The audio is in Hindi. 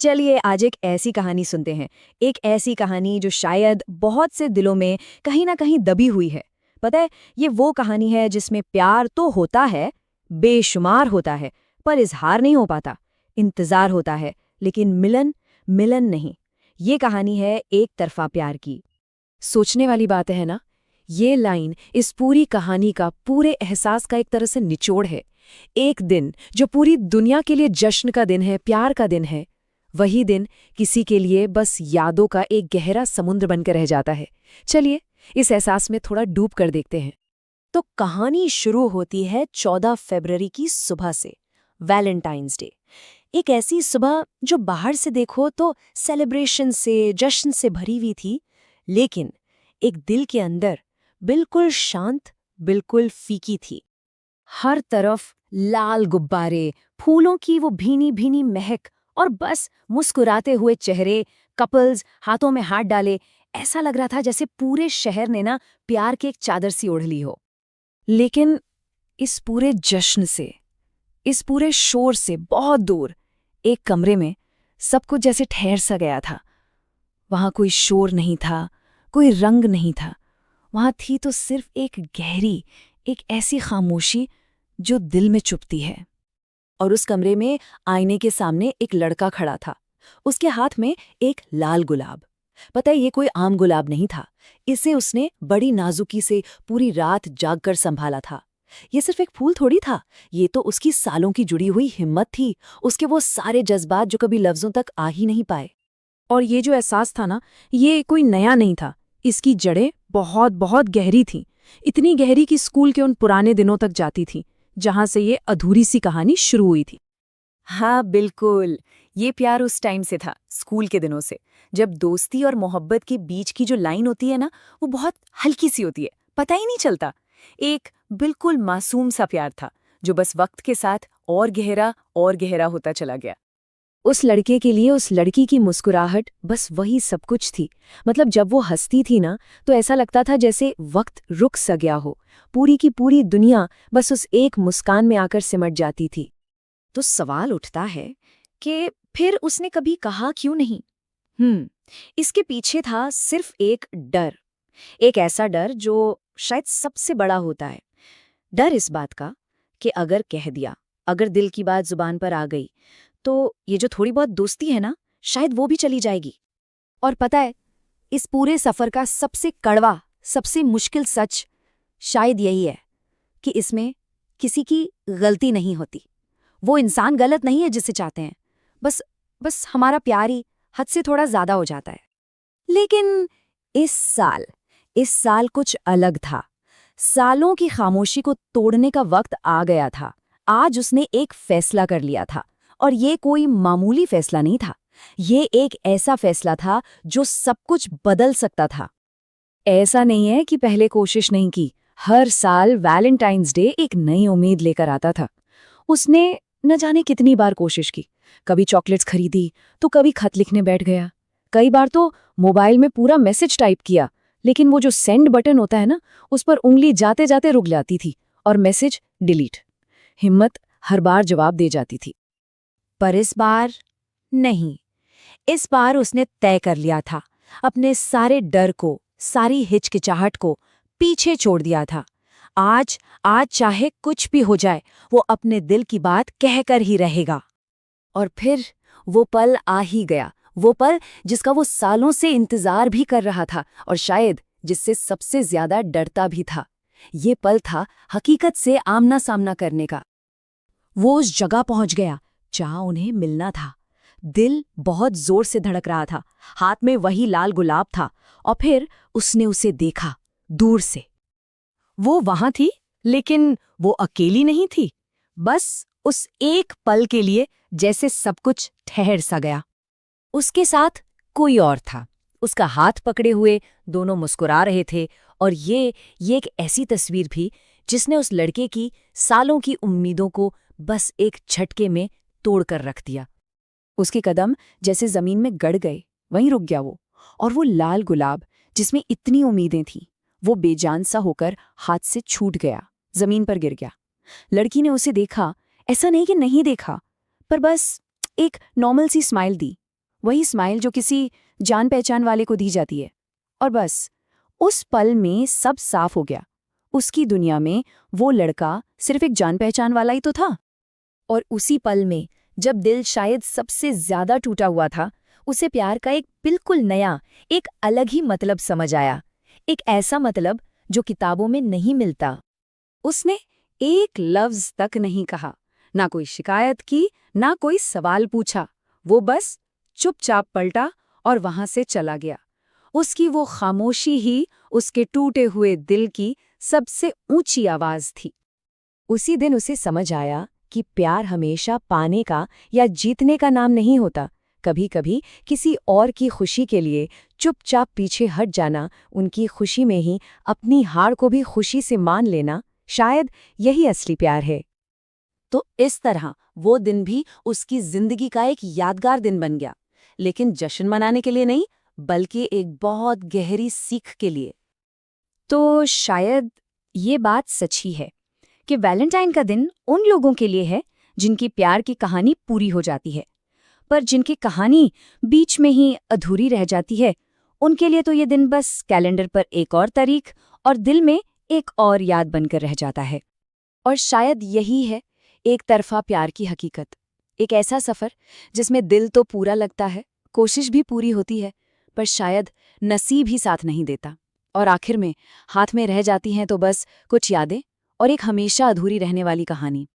चलिए आज एक ऐसी कहानी सुनते हैं। एक ऐसी कहानी जो शायद बहुत से दिलों में कहीं ना कहीं दबी हुई है। पता है, ये वो कहानी है जिसमें प्यार तो होता है, बेशुमार होता है, पर इजहार नहीं हो पाता। इंतजार होता है, लेकिन मिलन मिलन नहीं। ये कहानी है एक तरफा प्यार की। सोचने वाली बात है ना। ये लाइन इस पूरी कहानी का, पूरे एहसास का एक तरह से निचोड़ है। एक दिन जो पूरी दुनिया के लिए जश्न का दिन है, प्यार का दिन है, वही दिन किसी के लिए बस यादों का एक गहरा समुद्र बनकर रह जाता है। चलिए इस एहसास में थोड़ा डूब कर देखते हैं। तो कहानी शुरू होती है 14 फरवरी की सुबह से, वैलेंटाइंस डे। एक ऐसी सुबह जो बाहर से देखो तो सेलिब्रेशन से, जश्न से भरी हुई थी, लेकिन एक दिल के अंदर बिल्कुल शांत, बिल्कुल फीकी थी। हर तरफ लाल गुब्बारे, फूलों की वो भीनी भीनी महक और बस मुस्कुराते हुए चेहरे, कपल्स हाथों में हाथ डाले। ऐसा लग रहा था जैसे पूरे शहर ने ना प्यार की एक चादर सी ओढ़ ली हो। लेकिन इस पूरे जश्न से, इस पूरे शोर से बहुत दूर एक कमरे में सब कुछ जैसे ठहर सा गया था। वहां कोई शोर नहीं था, कोई रंग नहीं था। वहां थी तो सिर्फ एक गहरी, एक ऐसी खामोशी जो दिल में चुभती है। और उस कमरे में आईने के सामने एक लड़का खड़ा था। उसके हाथ में एक लाल गुलाब। पता है, ये कोई आम गुलाब नहीं था। इसे उसने बड़ी नाजुकी से पूरी रात जागकर संभाला था। ये सिर्फ एक फूल थोड़ी था, ये तो उसकी सालों की जुड़ी हुई हिम्मत थी, उसके वो सारे जज्बात जो कभी लफ्जों तक आ ही नहीं पाए। और ये जो एहसास था ना, ये कोई नया नहीं था। इसकी जड़ें बहुत बहुत गहरी थीं। इतनी गहरी कि स्कूल के उन पुराने दिनों तक जाती थी, जहां से ये अधूरी सी कहानी शुरू हुई थी। हाँ बिल्कुल, ये प्यार उस टाइम से था, स्कूल के दिनों से, जब दोस्ती और मोहब्बत के बीच की जो लाइन होती है ना, वो बहुत हल्की सी होती है, पता ही नहीं चलता। एक बिल्कुल मासूम सा प्यार था, जो बस वक्त के साथ और गहरा होता चला गया। उस लड़के के लिए उस लड़की की मुस्कुराहट बस वही सब कुछ थी। मतलब जब वो हंसती थी ना, तो ऐसा लगता था जैसे वक्त रुक सा गया हो। पूरी की पूरी दुनिया बस उस एक मुस्कान में आकर सिमट जाती थी। तो सवाल उठता है कि फिर उसने कभी कहा क्यों नहीं? इसके पीछे था सिर्फ एक डर। एक ऐसा डर जो शायद सबसे बड़ा होता है। डर इस बात का कि अगर कह दिया, अगर दिल की बात जुबान पर आ गई, तो ये जो थोड़ी बहुत दोस्ती है ना, शायद वो भी चली जाएगी। और पता है, इस पूरे सफर का सबसे कड़वा, सबसे मुश्किल सच शायद यही है कि इसमें किसी की गलती नहीं होती। वो इंसान गलत नहीं है जिसे चाहते हैं। बस बस हमारा प्यार ही हद से थोड़ा ज्यादा हो जाता है। लेकिन इस साल कुछ अलग था। सालों की खामोशी को तोड़ने का वक्त आ गया था। आज उसने एक फैसला कर लिया था, और ये कोई मामूली फैसला नहीं था। ये एक ऐसा फैसला था जो सब कुछ बदल सकता था। ऐसा नहीं है कि पहले कोशिश नहीं की। हर साल वैलेंटाइंस डे एक नई उम्मीद लेकर आता था। उसने न जाने कितनी बार कोशिश की। कभी चॉकलेट्स खरीदी, तो कभी खत लिखने बैठ गया। कई बार तो मोबाइल में पूरा मैसेज टाइप किया, लेकिन वो जो सेंड बटन होता है ना, उस पर उंगली जाते जाते रुक जाती थी और मैसेज डिलीट। हिम्मत हर बार जवाब दे जाती थी। पर इस बार नहीं। इस बार उसने तय कर लिया था। अपने सारे डर को, सारी हिचकिचाहट को पीछे छोड़ दिया था। आज आज चाहे कुछ भी हो जाए, वो अपने दिल की बात कहकर ही रहेगा। और फिर वो पल आ ही गया। वो पल जिसका वो सालों से इंतजार भी कर रहा था, और शायद जिससे सबसे ज्यादा डरता भी था। ये पल था हकीकत से आमना सामना करने का। वो उस जगह पहुंच गया जहां उन्हें मिलना था। दिल बहुत जोर से धड़क रहा था, हाथ में वही लाल गुलाब था, और फिर उसने उसे देखा दूर से। वो वहां थी, लेकिन वो अकेली नहीं थी। बस उस एक पल के लिए जैसे सब कुछ ठहर सा गया। उसके साथ कोई और था, उसका हाथ पकड़े हुए दोनों मुस्कुरा रहे थे। और ये एक ऐसी तस्वीर भी जिसने उस लड़के की सालों की उम्मीदों को बस एक झटके में तोड़कर रख दिया। उसके कदम जैसे जमीन में गड़ गए, वहीं रुक गया वो। और वो लाल गुलाब जिसमें इतनी उम्मीदें थीं, वो बेजान सा होकर हाथ से छूट गया, जमीन पर गिर गया। लड़की ने उसे देखा, ऐसा नहीं कि नहीं देखा, पर बस एक नॉर्मल सी स्माइल दी, वही स्माइल जो किसी जान पहचान वाले को दी जाती है। और बस उस पल में सब साफ हो गया। उसकी दुनिया में वो लड़का सिर्फ एक जान पहचान वाला ही तो था। और उसी पल में जब दिल शायद सबसे ज्यादा टूटा हुआ था, उसे प्यार का एक बिल्कुल नया, एक अलग ही मतलब समझ आया। एक ऐसा मतलब जो किताबों में नहीं मिलता। उसने एक लफ्ज तक नहीं कहा, ना कोई शिकायत की, ना कोई सवाल पूछा। वो बस चुपचाप पलटा और वहां से चला गया। उसकी वो खामोशी ही उसके टूटे हुए दिल की सबसे ऊंची आवाज थी। उसी दिन उसे समझ आया कि प्यार हमेशा पाने का या जीतने का नाम नहीं होता। कभी-कभी किसी और की खुशी के लिए चुपचाप पीछे हट जाना, उनकी खुशी में ही अपनी हार को भी खुशी से मान लेना, शायद यही असली प्यार है। तो इस तरह वो दिन भी उसकी जिंदगी का एक यादगार दिन बन गया, लेकिन जश्न मनाने के लिए नहीं, बल्कि एक बहुत गहरी सीख के लिए। तो शायद ये बात सच्ची है कि वैलेंटाइन का दिन उन लोगों के लिए है जिनकी प्यार की कहानी पूरी हो जाती है, पर जिनकी कहानी बीच में ही अधूरी रह जाती है, उनके लिए तो ये दिन बस कैलेंडर पर एक और तारीख और दिल में एक और याद बनकर रह जाता है। और शायद यही है एक तरफा प्यार की हकीकत। एक ऐसा सफ़र जिसमें दिल तो पूरा लगता है, कोशिश भी पूरी होती है, पर शायद नसीब ही साथ नहीं देता। और आखिर में हाथ में रह जाती हैं तो बस कुछ यादें और एक हमेशा अधूरी रहने वाली कहानी।